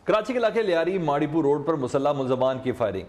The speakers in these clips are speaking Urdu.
کراچی کے علاقے لیاری ماڑیپور روڈ پر مسلح ملزمان کی فائرنگ،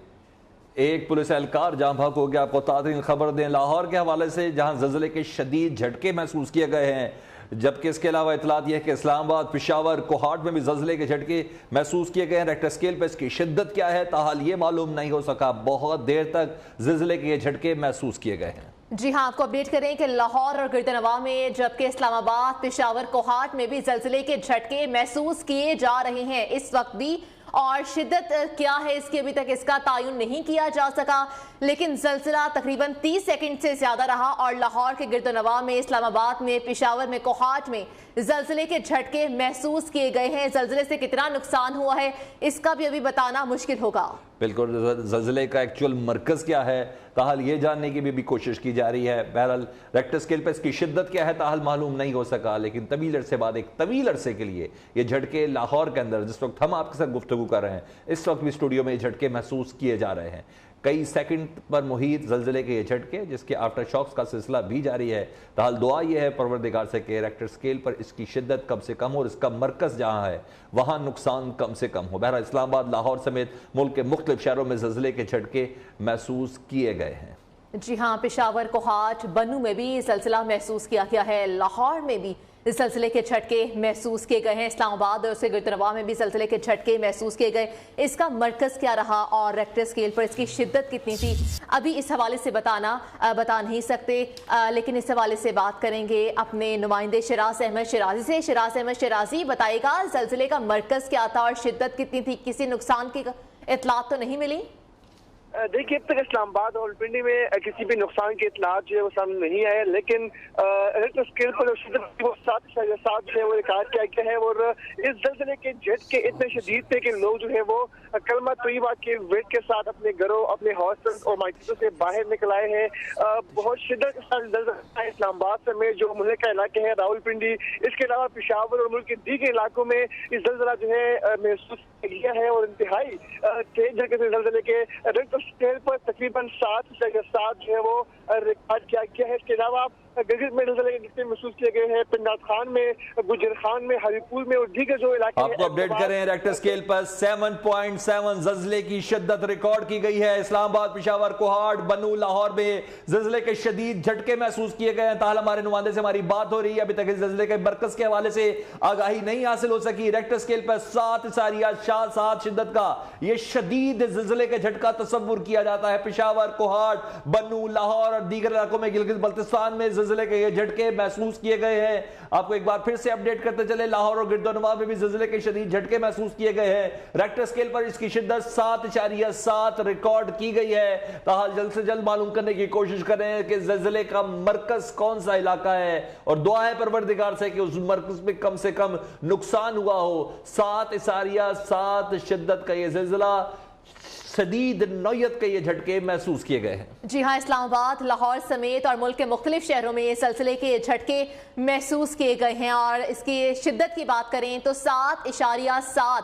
ایک پولیس اہلکار جہاں بھاگ ہو گیا۔ آپ کو تازہ خبر دیں لاہور کے حوالے سے، جہاں زلزلے کے شدید جھٹکے محسوس کیے گئے ہیں، جبکہ اس کے علاوہ اطلاعات یہ ہے کہ اسلام آباد، پشاور، کوہاٹ میں بھی زلزلے کے جھٹکے محسوس کیے گئے ہیں۔ ریکٹر اسکیل پر اس کی شدت کیا ہے تاحال یہ معلوم نہیں ہو سکا، بہت دیر تک زلزلے کے یہ جھٹکے محسوس کیے گئے ہیں۔ جی ہاں، آپ کو اپڈیٹ کریں کہ لاہور اور گردنواں میں، جبکہ اسلام آباد، پشاور، کوہاٹ میں بھی زلزلے کے جھٹکے محسوس کیے جا رہے ہیں اس وقت بھی، اور شدت کیا ہے اس کی ابھی تک اس کا تعین نہیں کیا جا سکا، لیکن زلزلہ تقریباً 30 سیکنڈ سے زیادہ رہا، اور لاہور کے گردنواں میں، اسلام آباد میں، پشاور میں، کوہاٹ میں زلزلے کے جھٹکے محسوس کیے گئے ہیں۔ زلزلے سے کتنا نقصان ہوا ہے اس کا بھی ابھی بتانا مشکل ہوگا۔ بالکل، زلزلے کا ایکچول مرکز کیا ہے تاحال یہ جاننے کی بھی کوشش کی جا رہی ہے۔ بہرحال ریکٹر اسکیل پر اس کی شدت کیا ہے تاحال معلوم نہیں ہو سکا، لیکن طویل عرصے بعد، ایک طویل عرصے کے لیے یہ جھٹکے لاہور کے اندر، جس وقت ہم آپ کے ساتھ گفتگو کر رہے ہیں، اس وقت بھی اسٹوڈیو میں یہ جھٹکے محسوس کیے جا رہے ہیں۔ کئی سیکنڈ پر محیط زلزلے کے یہ جھٹکے، جس کے آفٹر شاکس کا سلسلہ بھی جاری ہے۔ تاحال دعا یہ ہے پروردگار سے کہ ریکٹر اسکیل پر اس کی شدت کم سے کم ہو، اور اس کا مرکز جہاں ہے وہاں نقصان کم سے کم ہو۔ بہرحال اسلام آباد، لاہور سمیت ملک کے مختلف شہروں میں زلزلے کے جھٹکے محسوس کیے گئے ہیں۔ جی ہاں، پشاور، کوہاٹ، بنو میں بھی زلزلہ محسوس کیا گیا ہے، لاہور میں بھی زلزلے کے جھٹکے محسوس کیے گئے ہیں، اسلام آباد اور اس کے گردنواں میں بھی زلزلے کے جھٹکے محسوس کیے گئے۔ اس کا مرکز کیا رہا اور ریکٹر اسکیل پر اس کی شدت کتنی تھی، ابھی اس حوالے سے بتا نہیں سکتے، لیکن اس حوالے سے بات کریں گے اپنے نمائندے شراز احمد شرازی سے۔ شراز احمد شرازی، بتائے گا زلزلے کا مرکز کیا تھا اور شدت کتنی تھی؟ کسی نقصان کی اطلاعات تو نہیں ملی؟ دیکھیے، اب تک اسلام آباد اور پنڈی میں کسی بھی نقصان کی اطلاعات جو ہے وہ سامنے نہیں آئے، لیکن ریکٹر اسکیل پر شدت وہ 7.7 جو ہے وہ ریکارڈ کیا گیا ہے، اور اس زلزلے کے جھٹکے اتنے شدید تھے کہ لوگ جو ہے وہ کلمہ طیبہ کے ویٹ کے ساتھ اپنے گھروں، اپنے ہاسٹل اور مارکیٹوں سے باہر نکل آئے ہیں۔ بہت شدت کے ساتھ زلزلہ اسلام آباد سمیت جو ملکہ علاقے ہیں، راول پنڈی، اس کے علاوہ پشاور اور ملک کے دیگر علاقوں میں اس زلزلہ جو ہے محسوس کیا ہے، اور انتہائی تیز جھٹکے سے زلزلے کے ریکٹر اسکیل پر تقریباً 7.7 جو ہے وہ ریکارڈ کیا گیا ہے۔ اس کے علاوہ گلگت میں زلزلے کے جھٹکے محسوس کیے گئے ہیں، پنڈات خان میں، گجر خان میں، ہری پور میں اور دیگر جو علاقے آپ کو اپڈیٹ کریں ہیں ریکٹر اسکیل پر 7.7 زلزلے کی شدت ریکارڈ کی گئی ہے۔ اسلام آباد، پشاور، کوہاٹ، بنو، لاہور میں زلزلے کے شدید جھٹکے محسوس کیے گئے ہیں۔ تاحال ہمارے نمائندے سے ہماری بات ہو رہی ہے، ابھی تک اس زلزلے کے مرکز کے حوالے سے آگاہی نہیں حاصل ہو سکی۔ ریکٹر اسکیل پر 7.7 شدت کا یہ شدید زلزلے کے جھٹکا تصور کیا جاتا ہے۔ پشاور، کوہاٹ، بنو، لاہور اور دیگر علاقوں میں، گلگت بلتستان میں زلزلے کے یہ جھٹکے محسوس کیے گئے ہیں۔ آپ کو ایک بار پھر سے اپڈیٹ کرتے چلے، لاہور اور گردنواں میں بھی زلزلے کے شدید جھٹکے محسوس کیے گئے ہیں۔ ریکٹر اسکیل پر اس کی شدت 7.7 ریکارڈ کی گئی ہے۔ تاحال جلد سے جلد معلوم کرنے کی کوشش کریں کہ زلزلے کا مرکز کون سا علاقہ ہے، اور دعا ہے پروردگار سے کہ اس مرکز میں کم سے کم نقصان ہوا ہو۔ 7.7 شدت کا یہ زلزلہ، شدید نوعیت کے یہ جھٹکے محسوس کیے گئے ہیں۔ جی ہاں، اسلام آباد، لاہور سمیت اور ملک کے مختلف شہروں میں یہ زلزلے کے جھٹکے محسوس کیے گئے ہیں، اور اس کی شدت کی بات کریں تو 7.7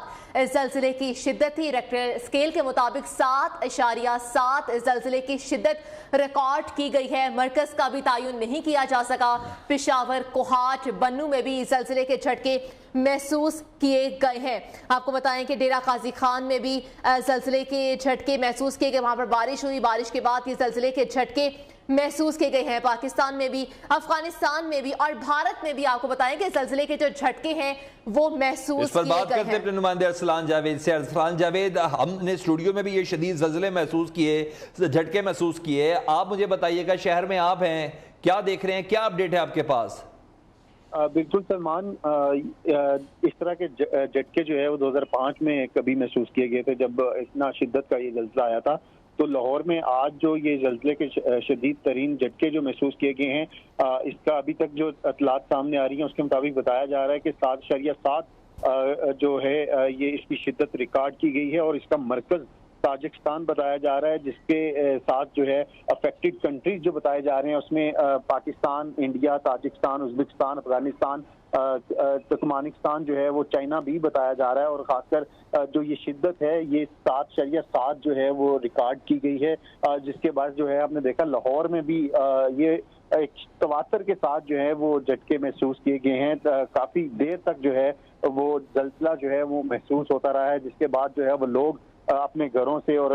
زلزلے کی شدت تھی۔ ریکٹر اسکیل کے مطابق 7.7 زلزلے کی شدت ریکارڈ کی گئی ہے، مرکز کا بھی تعین نہیں کیا جا سکا۔ پشاور، کوہاٹ، بنو میں بھی زلزلے کے جھٹکے محسوس کیے گئے ہیں۔ آپ کو بتائیں کہ ڈیرہ قاضی خان میں بھی زلزلے کے جھٹکے محسوس کیے گئے، وہاں پر بارش ہوئی، بارش کے بعد یہ زلزلے کے جھٹکے محسوس کیے گئے ہیں۔ پاکستان میں بھی، افغانستان میں بھی اور بھارت میں بھی آپ کو بتائیں کہ زلزلے کے جو جھٹکے ہیں وہ محسوس کیے گئے ہیں۔ بات کرتے ہیں اپنے نمائندے ارسلان جاوید سے۔ ارسلان جاوید، ہم نے اسٹوڈیو میں بھی یہ شدید زلزلے محسوس کیے، جھٹکے محسوس کیے، آپ مجھے بتائیے گا شہر میں آپ ہیں، کیا دیکھ رہے ہیں، کیا اپڈیٹ ہے آپ کے پاس؟ بالکل سلمان، اس طرح کے جھٹکے جو ہے وہ 2005 میں کبھی محسوس کیے گئے تھے، جب اتنا شدت کا یہ زلزلہ آیا تھا۔ تو لاہور میں آج جو یہ زلزلے کے شدید ترین جھٹکے جو محسوس کیے گئے ہیں، اس کا ابھی تک جو اطلاعات سامنے آ رہی ہیں اس کے مطابق بتایا جا رہا ہے کہ 7.7 جو ہے یہ اس کی شدت ریکارڈ کی گئی ہے، اور اس کا مرکز تاجکستان بتایا جا رہا ہے، جس کے ساتھ جو ہے افیکٹڈ کنٹریز جو بتائے جا رہے ہیں اس میں Pakistan, India, Tajikistan, Uzbekistan, Afghanistan, Turkmenistan جو ہے وہ چائنا بھی بتایا جا رہا ہے، اور خاص کر جو یہ شدت ہے یہ 7.7 جو ہے وہ ریکارڈ کی گئی ہے، جس کے بعد جو ہے آپ نے دیکھا لاہور میں بھی یہ ایک تواتر کے ساتھ جو ہے وہ جھٹکے محسوس کیے گئے ہیں۔ کافی دیر تک جو ہے وہ زلزلہ جو ہے وہ محسوس ہوتا رہا ہے، جس کے بعد جو ہے وہ لوگ اپنے گھروں سے اور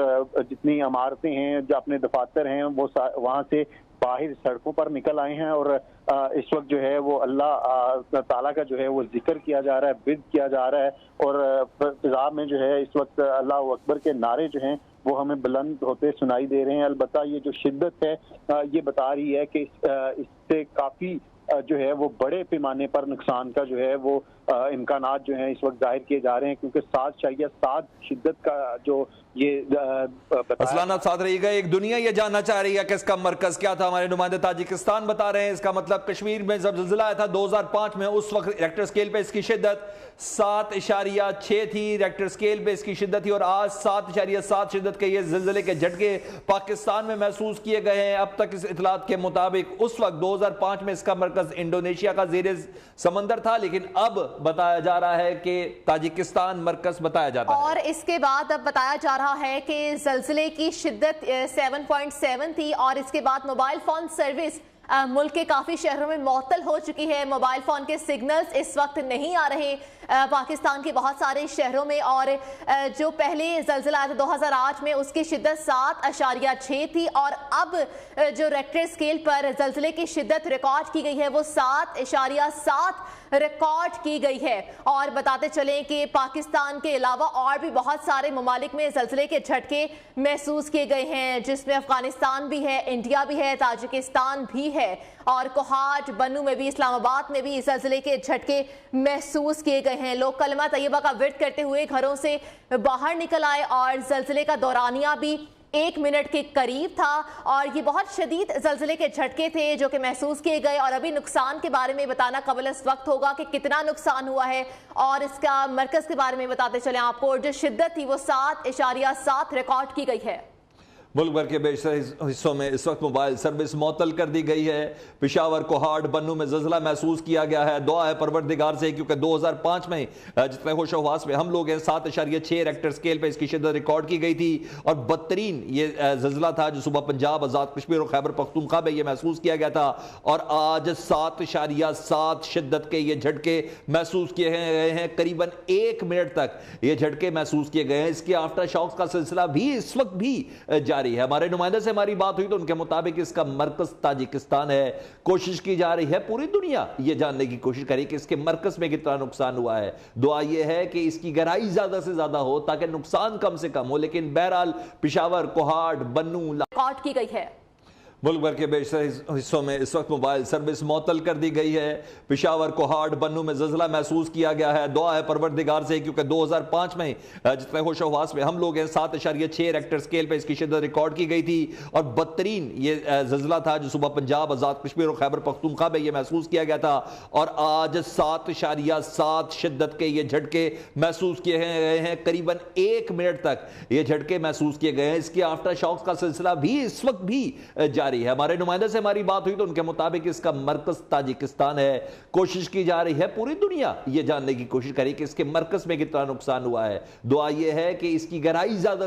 جتنی عمارتیں ہیں، جو اپنے دفاتر ہیں، وہ وہاں سے باہر سڑکوں پر نکل آئے ہیں، اور اس وقت جو ہے وہ اللہ تعالیٰ کا جو ہے وہ ذکر کیا جا رہا ہے، برد کیا جا رہا ہے، اور فضا میں جو ہے اس وقت اللہ اکبر کے نعرے جو ہیں وہ ہمیں بلند ہوتے سنائی دے رہے ہیں۔ البتہ یہ جو شدت ہے یہ بتا رہی ہے کہ اس سے کافی جو ہے وہ بڑے پیمانے پر نقصان کا جو ہے وہ امکانات جو ہیں اس وقت ظاہر کیے جا رہے ہیں، کیونکہ 7.7 شدت کا جو یہ اسلانہ ساتھ رہی گا۔ ایک دنیا یہ جاننا چاہ رہی ہے کہ اس کا مرکز کیا تھا۔ ہمارے نمائندے تاجکستان بتا رہے ہیں اس کا مطلب کشمیر میں جب زلزلہ آیا تھا 2005 میں، اس وقت ریکٹر سکیل پہ اس کی شدت 7.6 تھی، ریکٹر سکیل پہ اس کی شدت تھی، اور آج 7.7 شدت کے یہ زلزلے کے جھٹکے پاکستان میں محسوس کیے گئے ہیں۔ اب تک اس اطلاعات کے مطابق اس وقت 2005 میں اس کا مرکز انڈونیشیا کا زیر سمندر تھا، لیکن اب بتایا جا رہا ہے کہ تاجکستان مرکز بتایا جاتا ہے۔ اور اس کے بعد اب بتایا جا رہا ہے کہ زلزلے کی شدت 7.7 تھی، اور اس کے بعد موبائل فون سروس ملک کے کافی شہروں میں معطل ہو چکی ہے۔ موبائل فون کے سگنلز اس وقت نہیں آ رہے پاکستان کے بہت سارے شہروں میں، اور جو پہلے زلزلہ آیا تھا 2008 میں اس کی شدت 7.6 تھی، اور اب جو ریکٹر سکیل پر زلزلے کی شدت ریکارڈ کی گئی ہے وہ 7.7 ریکارڈ کی گئی ہے۔ اور بتاتے چلیں کہ پاکستان کے علاوہ اور بھی بہت سارے ممالک میں زلزلے کے جھٹکے محسوس کیے گئے ہیں، جس میں افغانستان بھی ہے، انڈیا بھی ہے، تاجکستان بھی ہے، اور کوہاٹ، بنو میں بھی، اسلام آباد میں بھی زلزلے کے جھٹکے محسوس کیے گئے ہیں۔ لوگ کلمہ طیبہ کا ورد کرتے ہوئے گھروں سے باہر نکل آئے، اور زلزلے کا دورانیہ بھی 1 منٹ کے قریب تھا، اور یہ بہت شدید زلزلے کے جھٹکے تھے جو کہ محسوس کیے گئے۔ اور ابھی نقصان کے بارے میں بتانا قبل اس وقت ہوگا کہ کتنا نقصان ہوا ہے، اور اس کا مرکز کے بارے میں بتاتے چلیں آپ کو، جو شدت تھی وہ 7.7 ریکارڈ کی گئی ہے۔ ملک بھر کے بیشتر حصوں میں اس وقت موبائل سروس معطل کر دی گئی ہے۔ پشاور، کوہاٹ، بنو میں زلزلہ محسوس کیا گیا ہے۔ دعا ہے پروردگار سے، کیونکہ 2005 میں جتنے ہوش و حواس میں ہم لوگ ہیں 7.6 ریکٹر سکیل پہ اس کی شدت ریکارڈ کی گئی تھی، اور بدترین یہ زلزلہ تھا جو صبح پنجاب، آزاد کشمیر اور خیبر پختونخوا میں یہ محسوس کیا گیا تھا، اور آج 7.7 شدت کے یہ جھٹکے محسوس کیے گئے ہیں۔ قریباً 1 منٹ تک یہ جھٹکے محسوس کیے گئے ہیں۔ اس کے آفٹر شاکس کا سلسلہ بھی اس وقت بھی جاری ہے۔ ہمارے نمائندے سے ہماری بات ہوئی تو ان کے مطابق اس کا مرکز تاجکستان ہے۔ کوشش کی جا رہی ہے، پوری دنیا یہ جاننے کی کوشش کرے کہ اس کے مرکز میں کتنا نقصان ہوا ہے۔ دعا یہ ہے کہ اس کی گہرائی زیادہ سے زیادہ ہو تاکہ نقصان کم سے کم ہو، لیکن بہرحال پشاور، کوہاٹ، بنو ریکارڈ کی گئی ہے۔ ملک بھر کے بیشتر حصوں میں اس وقت موبائل سروس معطل کر دی گئی ہے۔ پشاور، کوہاٹ، بنو میں زلزلہ محسوس کیا گیا ہے۔ دعا ہے پروردگار سے، کیونکہ 2005 میں جتنے ہوش و حواس میں ہم لوگ ہیں 7.6 ریکٹر سکیل پہ اس کی شدت ریکارڈ کی گئی تھی، اور بدترین یہ زلزلہ تھا جو صبح پنجاب، آزاد کشمیر اور خیبر پختونخوا میں یہ محسوس کیا گیا تھا، اور آج 7.7 شدت کے یہ جھٹکے محسوس کیے گئے ہیں۔ قریباً 1 منٹ تک یہ جھٹکے محسوس کیے گئے ہیں۔ اس کے آفٹر شاکس کا سلسلہ بھی اس وقت بھی جاری ہے۔ ہمارے نمائندے سے ہماری بات ہوئی تو ان کے مطابق اس کا مرکز تاجکستان ہے۔ کوشش کی جا رہی ہے، پوری دنیا یہ جاننے کی کوشش کرے کہ اس کے مرکز میں کتنا نقصان ہوا ہے۔ دعا یہ ہے کہ اس کی گہرائی زیادہ